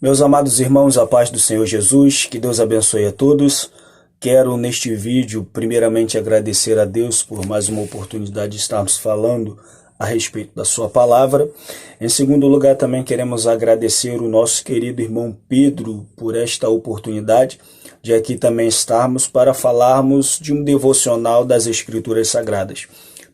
Meus amados irmãos, a paz do Senhor Jesus, que Deus abençoe a todos. Quero neste vídeo primeiramente agradecer a Deus por mais uma oportunidade de estarmos falando a respeito da sua palavra. Em segundo lugar, também queremos agradecer o nosso querido irmão Pedro por esta oportunidade de aqui também estarmos para falarmos de um devocional das Escrituras Sagradas.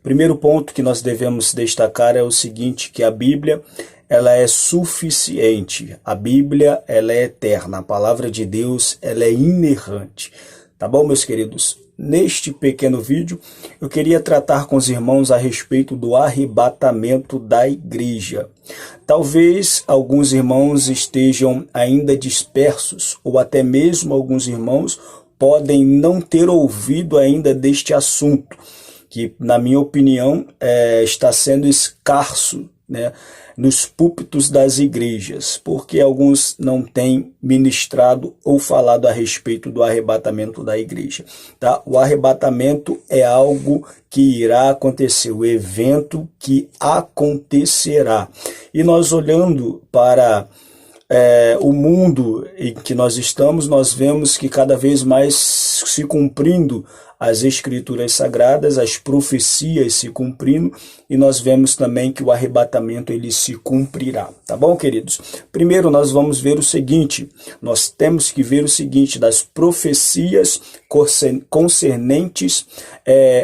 Primeiro ponto que nós devemos destacar é o seguinte, que a Bíblia ela é suficiente, a Bíblia ela é eterna, a palavra de Deus ela é inerrante. Tá bom, meus queridos? Neste pequeno vídeo, eu queria tratar com os irmãos a respeito do arrebatamento da igreja. Talvez alguns irmãos estejam ainda dispersos, ou até mesmo alguns irmãos podem não ter ouvido ainda deste assunto, que, na minha opinião, está sendo escasso, né, nos púlpitos das igrejas, porque alguns não têm ministrado ou falado a respeito do arrebatamento da igreja. Tá? O arrebatamento é algo que irá acontecer, o evento que acontecerá. E nós olhando para o mundo em que nós estamos, nós vemos que cada vez mais se cumprindo as Escrituras Sagradas, as profecias se cumprindo, e nós vemos também que o arrebatamento ele se cumprirá. Tá bom, queridos? Primeiro nós vamos ver o seguinte, nós temos que ver o seguinte, das profecias concernentes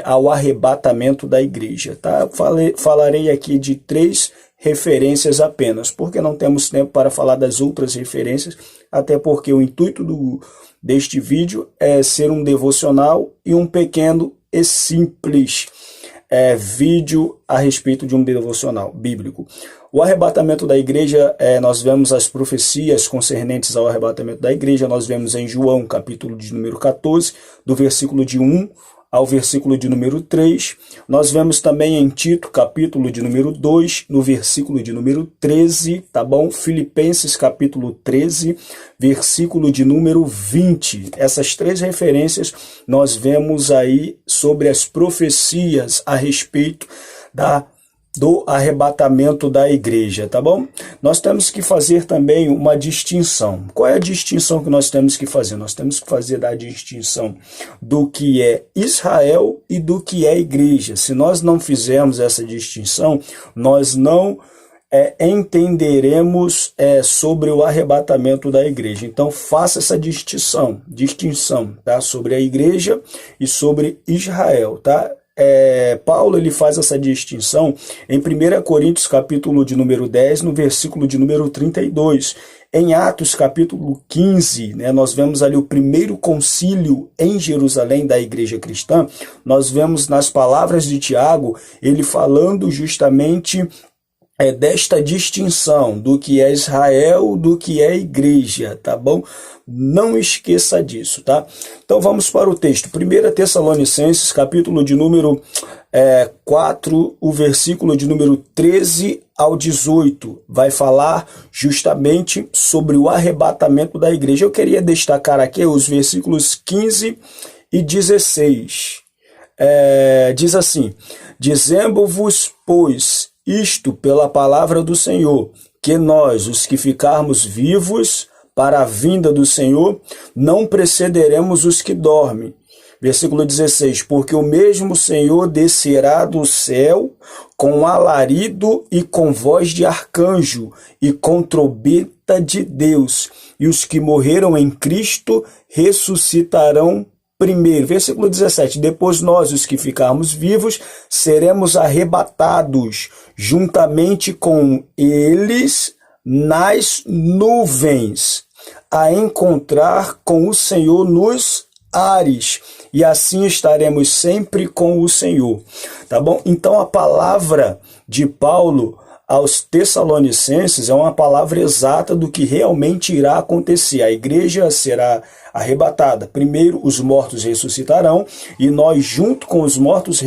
ao arrebatamento da igreja. Tá? Falarei aqui de 3 referências apenas, porque não temos tempo para falar das outras referências, até porque o intuito deste vídeo é ser um devocional e um pequeno e simples vídeo a respeito de um devocional bíblico. O arrebatamento da igreja, nós vemos as profecias concernentes ao arrebatamento da igreja, nós vemos em João, capítulo de número 14, do versículo de 1 ao versículo de número 3, nós vemos também em Tito, capítulo de número 2, no versículo de número 13, tá bom? Filipenses, capítulo 13, versículo de número 20. Essas 3 referências nós vemos aí sobre as profecias a respeito do arrebatamento da igreja, tá bom? Nós temos que fazer também uma distinção. Qual é a distinção que nós temos que fazer? Nós temos que fazer a distinção do que é Israel e do que é igreja. Se nós não fizermos essa distinção, nós não entenderemos sobre o arrebatamento da igreja. Então, faça essa distinção, tá? Sobre a igreja e sobre Israel, tá? Paulo ele faz essa distinção em 1 Coríntios capítulo de número 10, no versículo de número 32. Em Atos capítulo 15, né, nós vemos ali o primeiro concílio em Jerusalém da igreja cristã. Nós vemos nas palavras de Tiago, ele falando justamente desta distinção do que é Israel, do que é igreja, tá bom? Não esqueça disso, tá? Então vamos para o texto. 1 Tessalonicenses, capítulo de número 4, o versículo de número 13 ao 18, vai falar justamente sobre o arrebatamento da igreja. Eu queria destacar aqui os versículos 15 e 16. Diz assim, dizendo-vos, pois, isto pela palavra do Senhor, que nós, os que ficarmos vivos para a vinda do Senhor, não precederemos os que dormem. Versículo 16, porque o mesmo Senhor descerá do céu com alarido e com voz de arcanjo e com trombeta de Deus, e os que morreram em Cristo ressuscitarão primeiro. Versículo 17, depois nós, os que ficarmos vivos, seremos arrebatados juntamente com eles nas nuvens, a encontrar com o Senhor nos ares, e assim estaremos sempre com o Senhor. Tá bom? Então a palavra de Paulo aos Tessalonicenses é uma palavra exata do que realmente irá acontecer. A igreja será arrebatada. Primeiro, os mortos ressuscitarão e nós, junto com os mortos,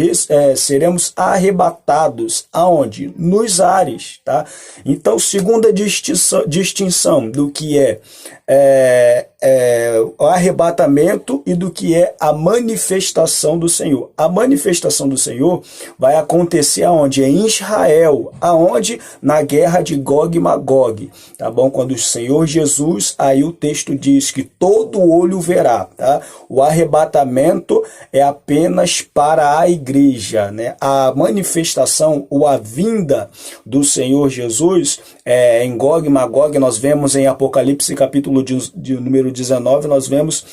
seremos arrebatados. Aonde? Nos ares, tá? Então, segunda distinção do que é o arrebatamento e do que é a manifestação do Senhor. A manifestação do Senhor vai acontecer aonde? Em Israel, aonde? Na guerra de Gog e Magog, tá bom? Quando o Senhor Jesus, aí o texto diz que todo olho verá, tá? O arrebatamento é apenas para a igreja, né? A manifestação ou a vinda do Senhor Jesus em Gog e Magog, nós vemos em Apocalipse capítulo de número 19, nós vemos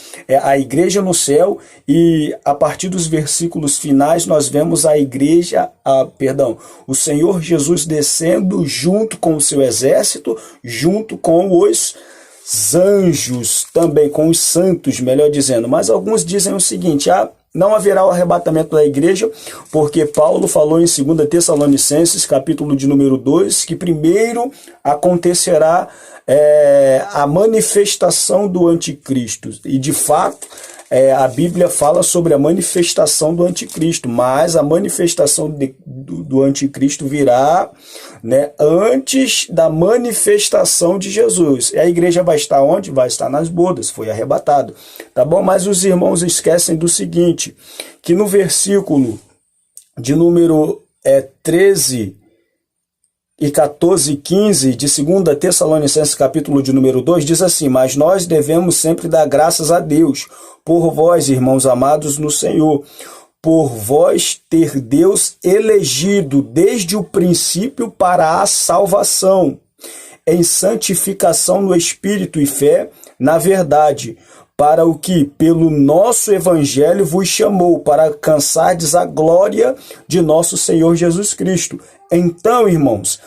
a igreja no céu, e a partir dos versículos finais nós vemos a igreja, o Senhor Jesus descendo junto com o seu exército, junto com os anjos, também com os santos, melhor dizendo. Mas alguns dizem o seguinte: não haverá o arrebatamento da igreja, porque Paulo falou em 2 Tessalonicenses, capítulo de número 2, que primeiro acontecerá a manifestação do anticristo. E de fato, a Bíblia fala sobre a manifestação do anticristo, mas a manifestação do anticristo virá, né, antes da manifestação de Jesus. E a igreja vai estar onde? Vai estar nas bodas, foi arrebatado, tá bom? Mas os irmãos esquecem do seguinte, que no versículo de número 13 e 14 e 15 de 2 Tessalonicenses, capítulo de número 2, diz assim: mas nós devemos sempre dar graças a Deus por vós, irmãos amados no Senhor, por vós ter Deus elegido desde o princípio para a salvação, em santificação no Espírito e fé, na verdade, para o que pelo nosso Evangelho vos chamou, para alcançardes a glória de nosso Senhor Jesus Cristo. Então, irmãos,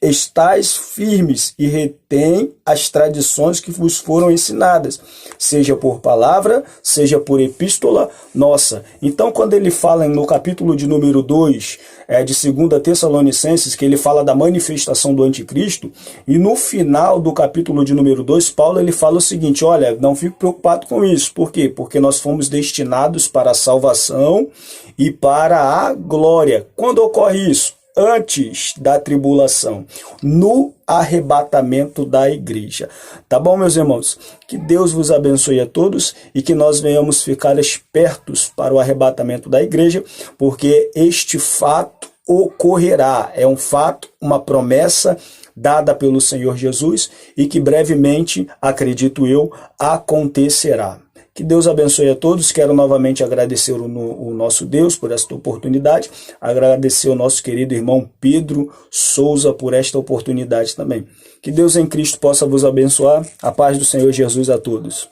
estais firmes e retém as tradições que vos foram ensinadas, seja por palavra, seja por epístola nossa. Então, quando ele fala no capítulo de número 2, de 2 Tessalonicenses, que ele fala da manifestação do anticristo, e no final do capítulo de número 2, Paulo ele fala o seguinte: olha, não fico preocupado com isso. Por quê? Porque nós fomos destinados para a salvação e para a glória. Quando ocorre isso? Antes da tribulação, no arrebatamento da igreja. Tá bom, meus irmãos? Que Deus vos abençoe a todos e que nós venhamos ficar espertos para o arrebatamento da igreja, porque este fato ocorrerá. É um fato, uma promessa dada pelo Senhor Jesus e que brevemente, acredito eu, acontecerá. Que Deus abençoe a todos. Quero novamente agradecer o nosso Deus por esta oportunidade, agradecer ao nosso querido irmão Pedro Souza por esta oportunidade também. Que Deus em Cristo possa vos abençoar. A paz do Senhor Jesus a todos.